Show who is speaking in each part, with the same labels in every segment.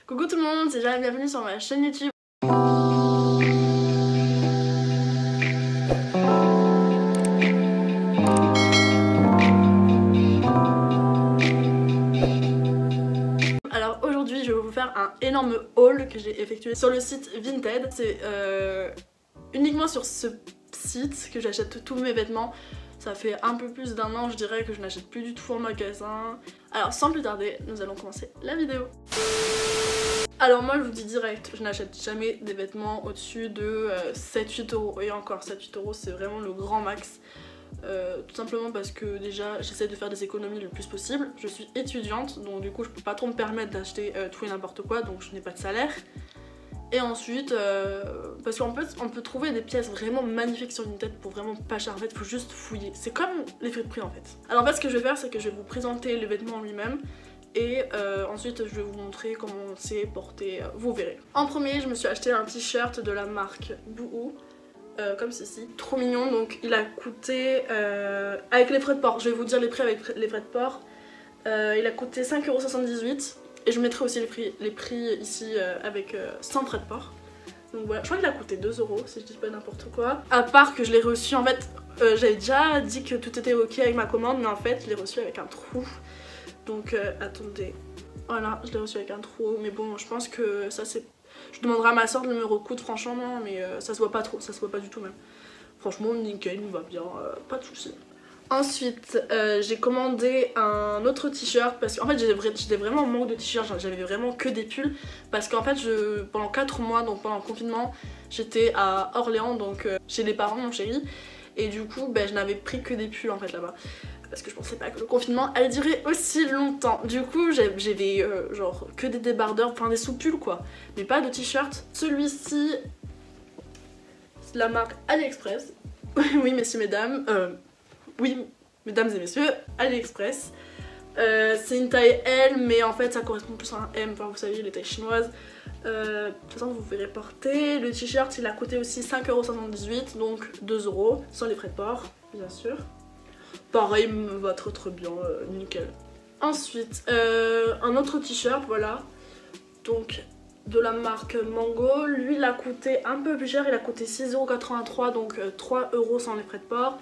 Speaker 1: Coucou tout le monde, c'est Jeanne, bienvenue sur ma chaîne YouTube. Alors aujourd'hui je vais vous faire un énorme haul que j'ai effectué sur le site Vinted. C'est uniquement sur ce site que j'achète tous mes vêtements. Ça fait un peu plus d'un an je dirais que je n'achète plus du tout en magasin. Alors sans plus tarder, nous allons commencer la vidéo. Alors moi je vous dis direct, je n'achète jamais des vêtements au-dessus de 7-8 euros. Et encore 7-8 euros c'est vraiment le grand max. Tout simplement parce que déjà j'essaie de faire des économies le plus possible. Je suis étudiante donc du coup je peux pas trop me permettre d'acheter tout et n'importe quoi, donc je n'ai pas de salaire. Et ensuite, parce qu'en fait on peut trouver des pièces vraiment magnifiques sur Vinted pour vraiment pas cher. En fait, faut juste fouiller. C'est comme les friperies en fait. Alors en fait, ce que je vais faire, c'est que je vais vous présenter le vêtement en lui-même. Et ensuite, je vais vous montrer comment c'est porté. Vous verrez. En premier, je me suis acheté un t-shirt de la marque Boohoo. Comme ceci. Trop mignon. Donc il a coûté, avec les frais de port, je vais vous dire les prix avec les frais de port. Il a coûté 5,78 €. Et je mettrai aussi les prix ici avec sans frais de port. Donc voilà, je crois qu'il a coûté 2 € si je dis pas n'importe quoi. À part que je l'ai reçu, en fait, j'avais déjà dit que tout était ok avec ma commande, mais en fait, je l'ai reçu avec un trou. Donc attendez, voilà, je l'ai reçu avec un trou. Mais bon, je pense que ça c'est... Je demanderai à ma soeur de me recoudre, franchement, non, mais ça se voit pas trop, ça se voit pas du tout même. Franchement, nickel, il me va bien, pas de soucis. Ensuite, j'ai commandé un autre t-shirt parce qu'en fait j'étais vraiment en manque de t-shirts, j'avais vraiment que des pulls parce qu'en fait pendant 4 mois, donc pendant le confinement, j'étais à Orléans, donc chez les parents, mon chéri, et du coup je n'avais pris que des pulls en fait là-bas parce que je pensais pas que le confinement allait durer aussi longtemps. Du coup j'avais genre que des débardeurs, enfin des sous-pulls quoi, mais pas de t-shirt. Celui-ci, c'est la marque AliExpress. Oui messieurs mesdames, oui, mesdames et messieurs, AliExpress. C'est une taille L, mais en fait ça correspond plus à un M, enfin vous savez, les tailles chinoises. De toute façon, vous verrez porter. Le t-shirt, il a coûté aussi 5,78 €, donc 2 € sans les frais de port, bien sûr. Pareil, il me va très bien, nickel. Ensuite, un autre t-shirt, voilà. Donc, de la marque Mango. Lui, il a coûté un peu plus cher, il a coûté 6,83 €, donc 3 € sans les frais de port.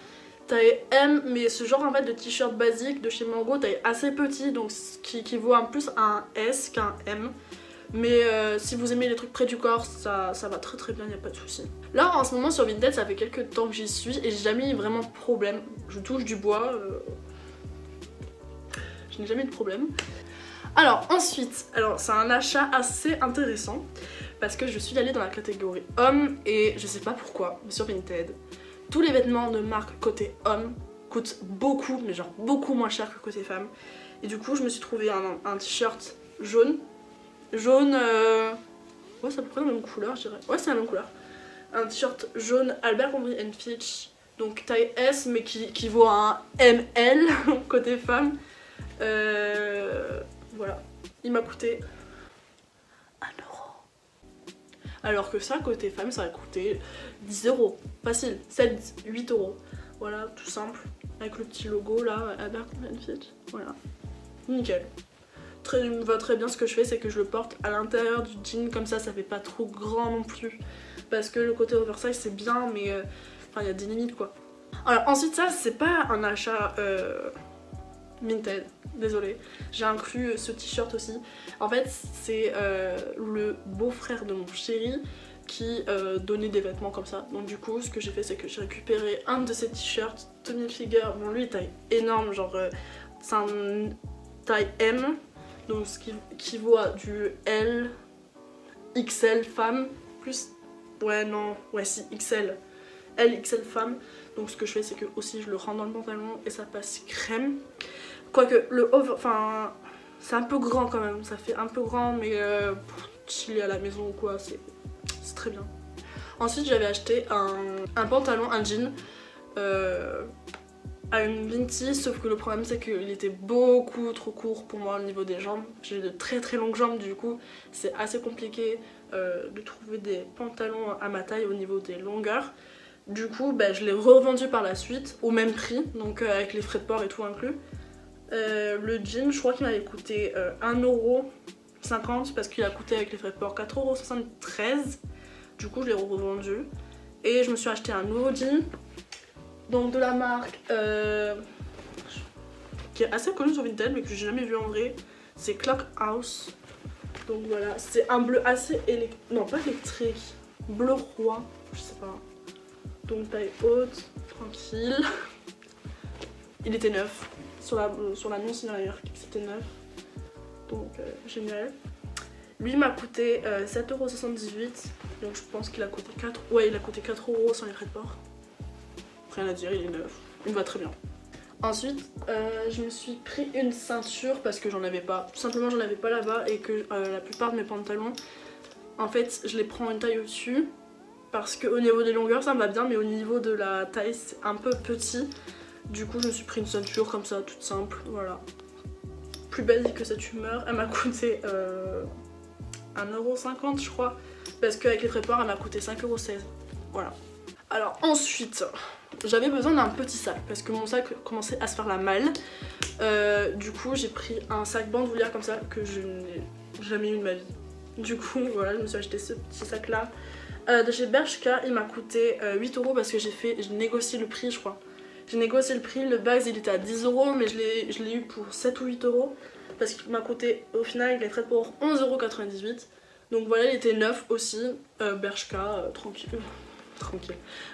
Speaker 1: Taille M, mais ce genre en fait de t-shirt basique de chez Mango, taille assez petit, donc qui vaut en plus un S qu'un M. Mais si vous aimez les trucs près du corps, ça va très bien, y a pas de souci. Là en ce moment sur Vinted, ça fait quelques temps que j'y suis et j'ai jamais eu vraiment de problème. Je touche du bois, je n'ai jamais eu de problème. Alors ensuite, c'est un achat assez intéressant parce que je suis allée dans la catégorie homme et je sais pas pourquoi, mais sur Vinted, tous les vêtements de marque côté homme coûtent beaucoup, mais genre beaucoup moins cher que côté femme. Et du coup je me suis trouvé un t-shirt jaune. Jaune, ouais c'est à peu près la même couleur je dirais. Ouais c'est la même couleur. Un t-shirt jaune Abercrombie & Fitch, donc taille S mais qui vaut un ML côté femme. Voilà, il m'a coûté 1 €. Alors que ça, côté femme, ça va coûter 10 €. Facile, 7-8 €. Voilà, tout simple. Avec le petit logo là, Abercrombie & Fitch. Voilà. Nickel. Il me va très bien. Ce que je fais, c'est que je le porte à l'intérieur du jean. Comme ça fait pas trop grand non plus. Parce que le côté oversize, c'est bien, mais enfin, il y a des limites quoi. Alors, ensuite, ça, c'est pas un achat Vinted, désolée. J'ai inclus ce t-shirt aussi. En fait, c'est le beau-frère de mon chéri qui donnait des vêtements comme ça. Donc du coup, ce que j'ai fait, c'est que j'ai récupéré un de ces t-shirts Tommy Hilfiger. Bon, lui, il taille énorme, genre c'est un taille M, donc ce qui vaut à du L, XL femme, plus... Ouais, non, ouais, si, XL. L, XL femme. Donc ce que je fais, c'est que aussi je le rends dans le pantalon et ça passe crème. Quoique le enfin c'est un peu grand quand même, ça fait un peu grand, mais pour chiller à la maison ou quoi, c'est très bien. Ensuite j'avais acheté un pantalon, un jean à une Vinti, sauf que le problème c'est qu'il était beaucoup trop court pour moi au niveau des jambes. J'ai de très longues jambes, du coup c'est assez compliqué de trouver des pantalons à ma taille au niveau des longueurs. Du coup je l'ai revendu par la suite au même prix, donc avec les frais de port et tout inclus. Le jean, je crois qu'il m'avait coûté 1 €. 50 parce qu'il a coûté avec les frais de port 4,73 €. Du coup je l'ai revendu. Et je me suis acheté un nouveau jean. Donc de la marque qui est assez connue sur Vinted mais que j'ai jamais vu en vrai. C'est Clock House. Donc voilà, c'est un bleu assez non pas électrique, bleu roi, je sais pas. Donc taille haute, tranquille. Il était neuf. Sur l'annonce derrière, c'était neuf. Donc génial. Lui m'a coûté 7,78 €. Donc je pense qu'il a coûté 4. Ouais, il a coûté 4 € sans les frais de port. Rien à dire, il est neuf. Il me va très bien. Ensuite, je me suis pris une ceinture parce que j'en avais pas. Tout simplement, j'en avais pas là-bas et que la plupart de mes pantalons, en fait, je les prends une taille au-dessus. Parce qu'au niveau des longueurs, ça me va bien, mais au niveau de la taille, c'est un peu petit. Du coup, je me suis pris une ceinture comme ça, toute simple, voilà. Plus basique que cette humeur. Elle m'a coûté 1,50 € je crois. Parce qu'avec les frais de port, elle m'a coûté 5,16 €. Voilà. Alors ensuite, j'avais besoin d'un petit sac parce que mon sac commençait à se faire la malle. Du coup, j'ai pris un sac bandoulière comme ça que je n'ai jamais eu de ma vie. Du coup, voilà, je me suis acheté ce petit sac là. De chez Bershka, il m'a coûté 8 € parce que j'ai négocié le prix, je crois. J'ai négocié le prix, le bag il était à 10 € mais je l'ai eu pour 7 ou 8 € parce qu'il m'a coûté au final avec les frais de port 11,98 €. Donc voilà, il était neuf aussi. Bershka, tranquille.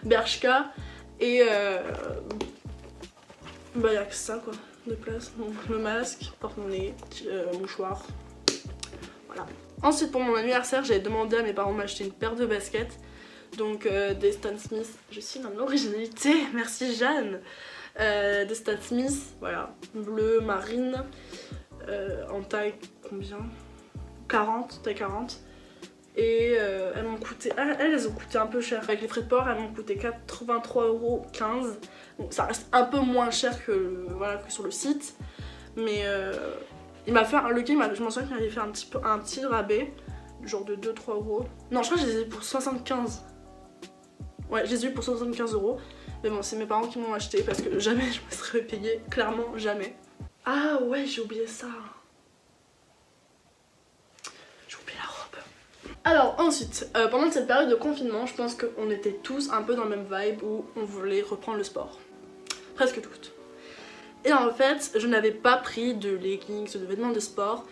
Speaker 1: Bershka et bah y'a que ça quoi de place. Donc le masque, porte-monnaie, mouchoir. Voilà. Ensuite pour mon anniversaire, j'avais demandé à mes parents de m'acheter une paire de baskets. Donc des Stan Smith, je suis dans l'originalité, merci Jeanne. Des Stan Smith, voilà, bleu marine, en taille combien 40, taille 40. Et elles m'ont coûté, elles ont coûté un peu cher. Avec les frais de port, elles m'ont coûté 83,15 €. Donc ça reste un peu moins cher que, voilà, que sur le site. Mais il m'a fait, je m'en souviens qu'il m'avait fait un petit rabais, genre de 2-3 €. Non, je crois que je les ai eu pour 75. Ouais, je les ai eu pour 75 €. Mais bon, c'est mes parents qui m'ont acheté parce que jamais je me serais payé, clairement jamais. Ah ouais, j'ai oublié ça. Alors ensuite, pendant cette période de confinement, je pense qu'on était tous un peu dans le même vibe où on voulait reprendre le sport. Presque toutes. Et en fait, je n'avais pas pris de leggings, de vêtements de sport.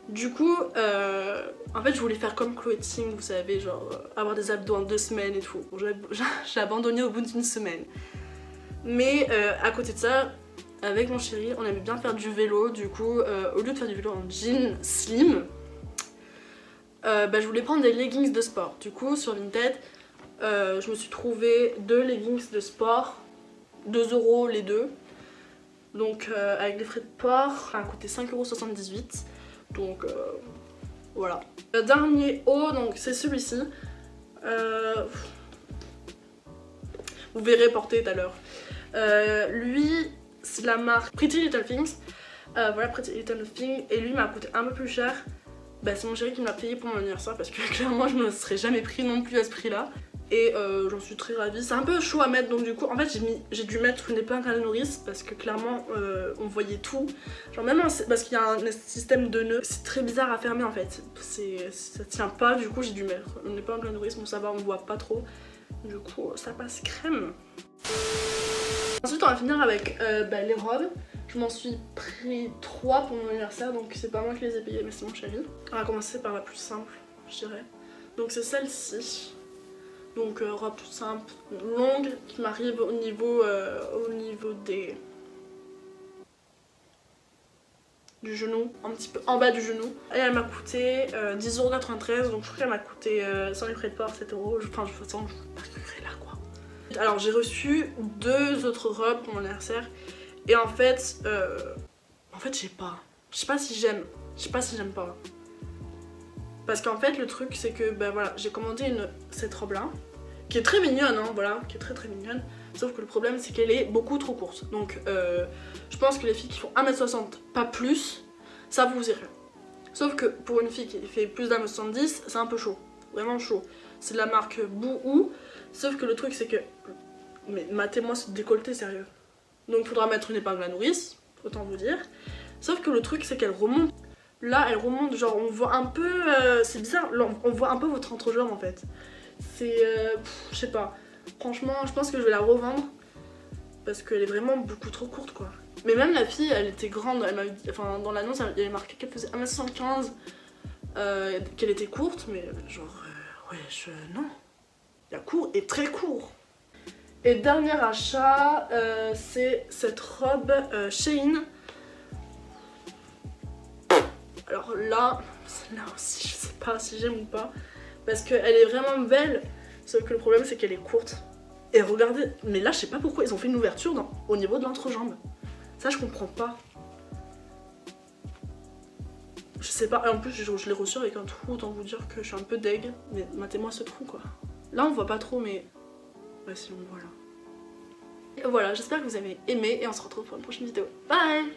Speaker 1: Du coup, en fait, je voulais faire comme Chloé Ting, vous savez, genre avoir des abdos en 2 semaines et tout. Bon, j'ai abandonné au bout d'1 semaine. Mais à côté de ça, avec mon chéri, on aimait bien faire du vélo. Du coup, au lieu de faire du vélo en jean slim, je voulais prendre des leggings de sport. Du coup sur Vinted je me suis trouvé 2 leggings de sport, 2 € les deux. Donc avec les frais de port ça a coûté 5,78 €. Donc voilà. Le dernier haut, donc c'est celui-ci. Vous verrez porter tout à l'heure. Lui c'est de la marque Pretty Little Things. Voilà, Pretty Little Things. Et lui m'a coûté un peu plus cher. Bah, c'est mon chéri qui me l'a payé pour mon anniversaire parce que clairement je ne me serais jamais pris non plus à ce prix là. Et j'en suis très ravie. C'est un peu chaud à mettre, donc du coup en fait j'ai dû mettre une épingle à la nourrice parce que clairement on voyait tout. Genre même parce qu'il y a un système de nœuds, c'est très bizarre à fermer en fait. Ça tient pas, du coup j'ai dû mettre une épingle à la nourrice. Bon ça va, on voit pas trop. Du coup ça passe crème. Ensuite on va finir avec les robes. Je m'en suis pris 3 pour mon anniversaire, donc c'est pas moi qui les ai payées mais c'est mon chéri. On va commencer par la plus simple, je dirais. Donc c'est celle-ci. Donc robe toute simple, longue, qui m'arrive au niveau du genou, un petit peu en bas du genou. Et elle m'a coûté 10,93 €, donc je crois qu'elle m'a coûté sans les frais de port 7 €. Enfin, de toute façon, je ne parcurerai là quoi. Alors j'ai reçu 2 autres robes pour mon anniversaire. Et en fait je sais pas si j'aime, je sais pas si j'aime pas. Parce qu'en fait le truc c'est que voilà, j'ai commandé cette robe là, qui est très mignonne hein, voilà, qui est très mignonne. Sauf que le problème c'est qu'elle est beaucoup trop courte. Donc je pense que les filles qui font 1m60, pas plus, ça vous irait. Sauf que pour une fille qui fait plus d'1m70, c'est un peu chaud, vraiment chaud. C'est de la marque Bouhou, sauf que le truc c'est que, mais matez-moi ce décolleté sérieux. Donc il faudra mettre une épingle à nourrice, autant vous dire. Sauf que le truc c'est qu'elle remonte. Là elle remonte, genre on voit un peu, c'est bizarre, là, on voit un peu votre entrejambe en fait. C'est, je sais pas, franchement je pense que je vais la revendre parce qu'elle est vraiment beaucoup trop courte quoi. Mais même la fille elle était grande, elle m'avait dit, enfin dans l'annonce il y avait marqué qu'elle faisait 1m75, qu'elle était courte, mais genre ouais non, il y a court et très court. Et dernier achat, c'est cette robe Shein. Alors là aussi je sais pas si j'aime ou pas, parce qu'elle est vraiment belle, sauf que le problème c'est qu'elle est courte. Et regardez, mais là je sais pas pourquoi ils ont fait une ouverture au niveau de l'entrejambe. Ça je comprends pas. Je sais pas, et en plus je l'ai reçu avec un trou, autant vous dire que je suis un peu deg. Mais matez-moi ce trou quoi. Là on voit pas trop mais... Ouais si on voit là. Et voilà, j'espère que vous avez aimé et on se retrouve pour une prochaine vidéo. Bye.